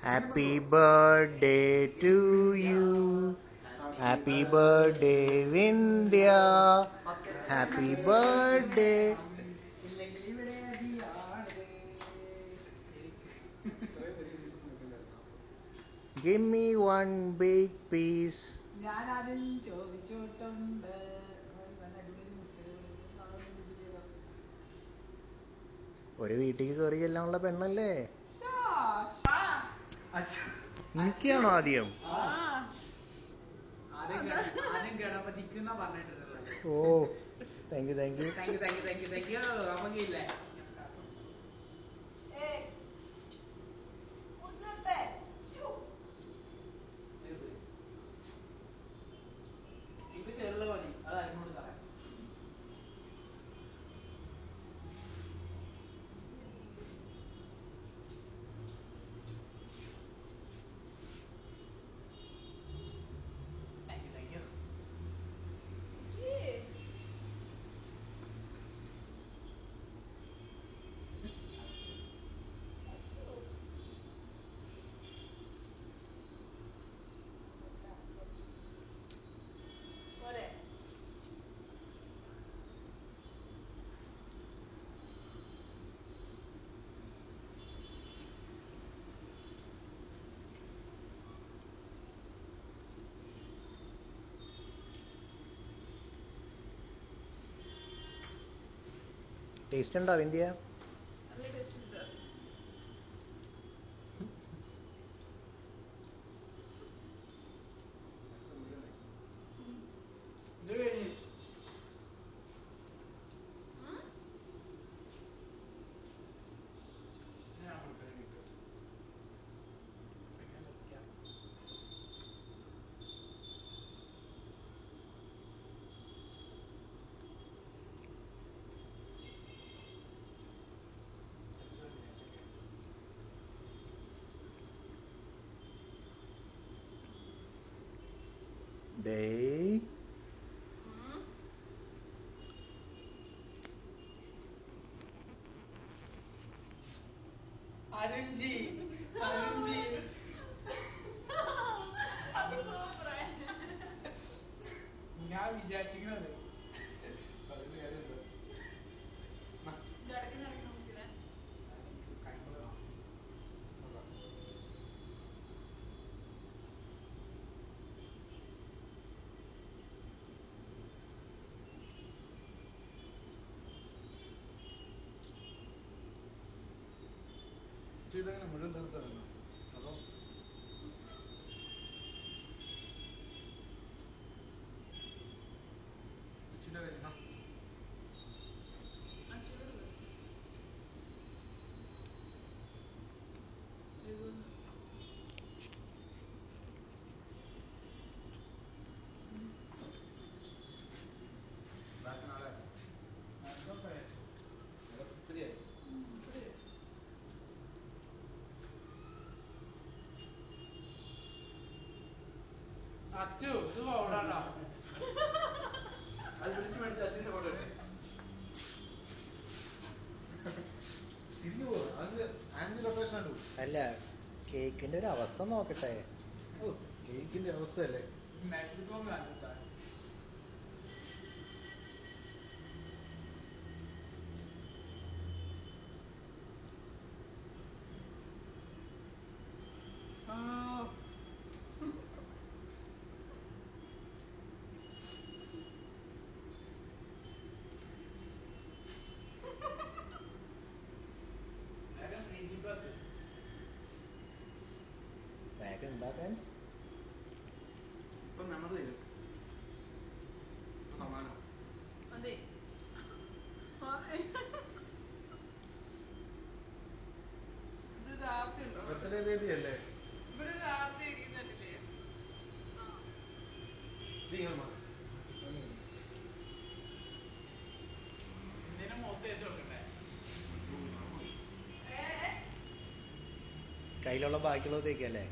Happy birthday to you. Happy birthday Vindhya. Happy birthday. Give me one big piece. ഒരു വീട്ടിൽ കയറി ചെല്ലാനുള്ള പെണ്ണല്ലേ? എനിക്കാണോ ആദ്യം? Oh thank you thank you. Taste ഉണ്ടോ വിന്ധ്യ? Day. Arunji. ഞാൻ വിചാരിച്ചിരിക്കുന്നത് ഇതങ്ങനെ മുഴുവൻ തീർക്കാണോ അതോ ഇച്ചിരി കഴിഞ്ഞ ബാക്കി നാളെ അച്ചു ഇത് ഓടാണ്ടാ അത് വിളിച്ചു മേടിച്ച് അച്ഛൻ്റെ ഫോട്ടോ തിരിഞ്ഞു പോവാ. അത് ആന്റി ലൊക്കേഷൻ ആണ്. അല്ല കേക്കിന്റെ ഒരു അവസ്ഥ നോക്കട്ടെ. ഓ കേക്കിന്റെ അവസ്ഥയല്ലേ. വേഗം ഉണ്ടാക്കാൻ ഇപ്പൊ നല്ലത് തരും സമാനം. ബർത്ത്ഡേ ബേബി അല്ലേ? ഇതിങ്ങനെ മാറി കയ്യിലുള്ള ബാക്കിയുള്ളത് തേക്കല്ലേ?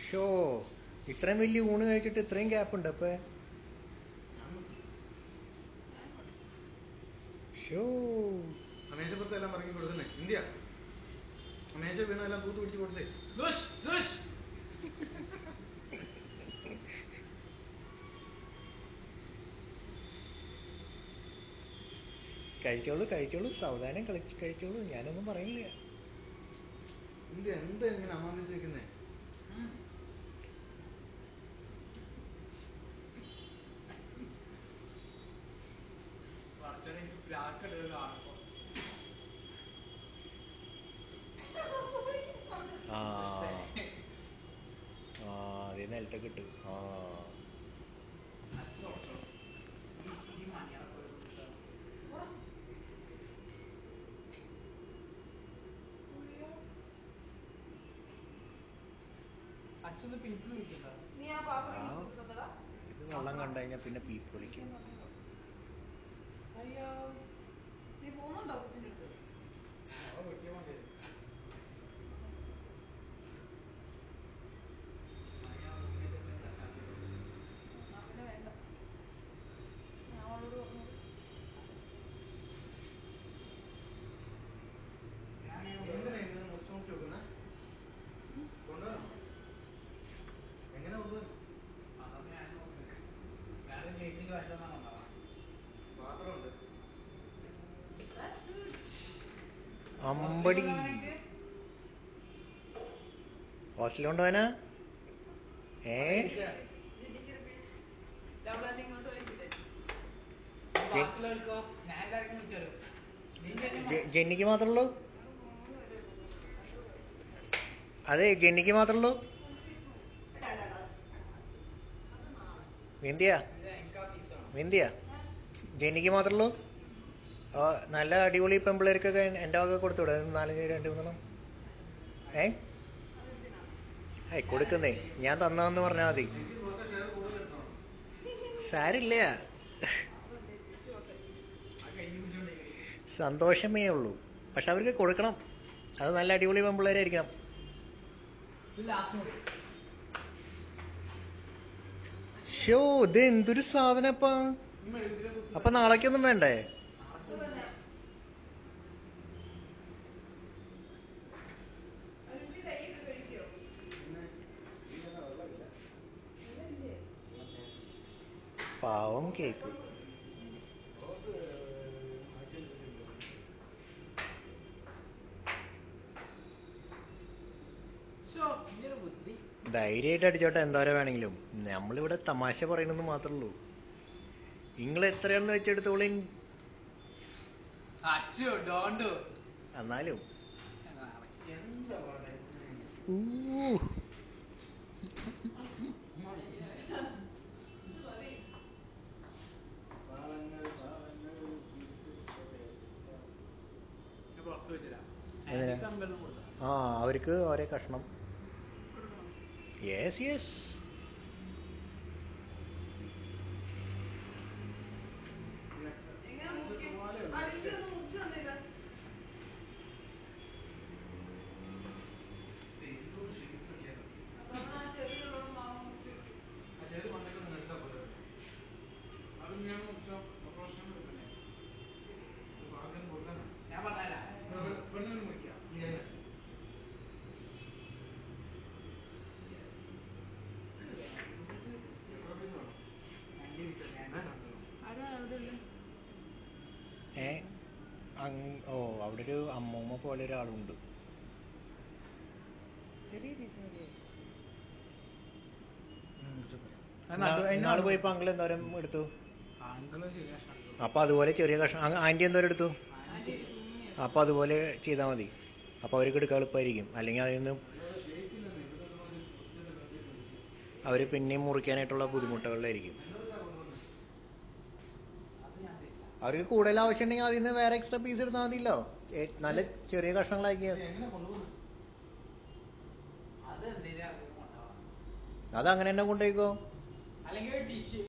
ഷോ ഇത്രയും വലിയ ഊണ് കഴിച്ചിട്ട് ഇത്രയും ഗ്യാപ്പ് ഉണ്ട് അപ്പൊ ഷോ മേശപ്പുറത്തെല്ലാം ഇറങ്ങി കൊടുക്കുന്നേ ഇന്ത്യ മേശ വീണെല്ലാം തൂത്ത് പിടിച്ച് കൊടുത്തേ ദുഷ് ദുഷ് കഴിച്ചോളൂ കഴിച്ചോളൂ സാവധാനം കഴിച്ചോളൂ ഞാനൊന്നും പറയില്ല ഇന്ത്യ എന്താ ഇങ്ങനെ അമാന്തിച്ച് നിൽക്കുന്നേ എനിക്ക് പ്രാക്കെടുത്ത് കാണുമ്പോ ആ ആ അതേ നിലത്തൊക്കെ ഇട്ടു ആ അച്ഛന്ന് പീപ്പിൾ വിളിക്കണ്ട ഇത് വെള്ളം കണ്ടു കഴിഞ്ഞാൽ പിന്നെ പീപ്പ് വിളിക്കും അയ്യോ നീ പോകുന്നുണ്ടോ കൊച്ചിൻ്റെ അടുത്ത് വെട്ടിയ മതി പിന്നെ വേണ്ട ഞാൻ അവളോട് പറഞ്ഞു എന്തിനാ ഇങ്ങനെ മുറിച്ച് മുറിച്ച് വെക്കുന്നേ കൊണ്ടുവരണോ എങ്ങനെ കൊണ്ടുവരും അതൊക്കെ ഞാൻ നോക്കുന്നത് വേറെ ചേച്ചിക്ക് വലുതെന്നാ കൊണ്ടാവാ പാത്രമുണ്ട് അമ്പടി ഹോസ്റ്റലിൽ കൊണ്ടുപോവാനാ ഇങ്ങോട്ട് വൈകില്ലേ ബാക്കിയുള്ളവർക്കോ ഞാൻ എല്ലാവർക്കും വിളിച്ചോളൂ നീ ജെന്നിക്ക് മാത്രമേ ഉള്ളൂ അതെ ജെന്നിക്ക് മാത്രമേ ഉള്ളൂ വിന്ധ്യ വിന്ധ്യ ജെന്നിക്ക് മാത്രമേ ഉള്ളൂ നല്ല അടിപൊളി പെമ്പിള്ളേർക്കൊക്കെ എൻ്റെ വക കൊടുത്തുവിടെ 4-2-3 കൊടുക്കുന്നേ ഞാൻ തന്നതെന്ന് പറഞ്ഞാൽ മതി സാരില്ല സന്തോഷമേ ഉള്ളൂ പക്ഷെ അവർക്ക് കൊടുക്കണം അത് നല്ല അടിപൊളി പെമ്പിള്ളേരായിരിക്കണം ഷോ ഇത് എന്തൊരു സാധനപ്പാ അപ്പൊ നാളേക്കൊന്നും വേണ്ടേ പാവം കേക്ക് ധൈര്യമായിട്ട് അടിച്ചോട്ടെ എന്തോരം വേണമെങ്കിലും നമ്മളിവിടെ തമാശ പറയണെന്ന് മാത്രമേ ഉള്ളൂ നിങ്ങൾ എത്രയാണെന്ന് വെച്ചെടുത്തോളി എന്നാലും ആ അവർക്ക് ഒരേ കഷ്ണം യെസ് യെസ് ഞാൻ പറഞ്ഞാ അവിടെ ഒരു അമ്മൂമ്മ പോലെ ഒരാളുണ്ട്. നാളെ പോയപ്പോ അങ്കിൾ എന്തോരം എടുത്തു? അപ്പൊ അതുപോലെ ചെറിയ കഷ്ണം ആന്റി എന്തോരം എടുത്തു? അപ്പൊ അതുപോലെ ചെയ്താൽ മതി. അപ്പൊ അവർക്ക് എടുക്കാൻ എളുപ്പമായിരിക്കും. അല്ലെങ്കിൽ അതിൽ നിന്ന് അവര് പിന്നെയും മുറിക്കാനായിട്ടുള്ള ബുദ്ധിമുട്ടുകളിലായിരിക്കും. അവർക്ക് കൂടുതൽ ആവശ്യമുണ്ടെങ്കിൽ അതിൽ നിന്ന് വേറെ എക്സ്ട്രാ പീസ് എടുത്താൽ മതിയല്ലോ. നല്ല ചെറിയ കഷ്ണങ്ങളാക്കിയ അത് അങ്ങനെ തന്നെ കൊണ്ടുപോയിക്കോ. അല്ലെങ്കിൽ ഡിഷ്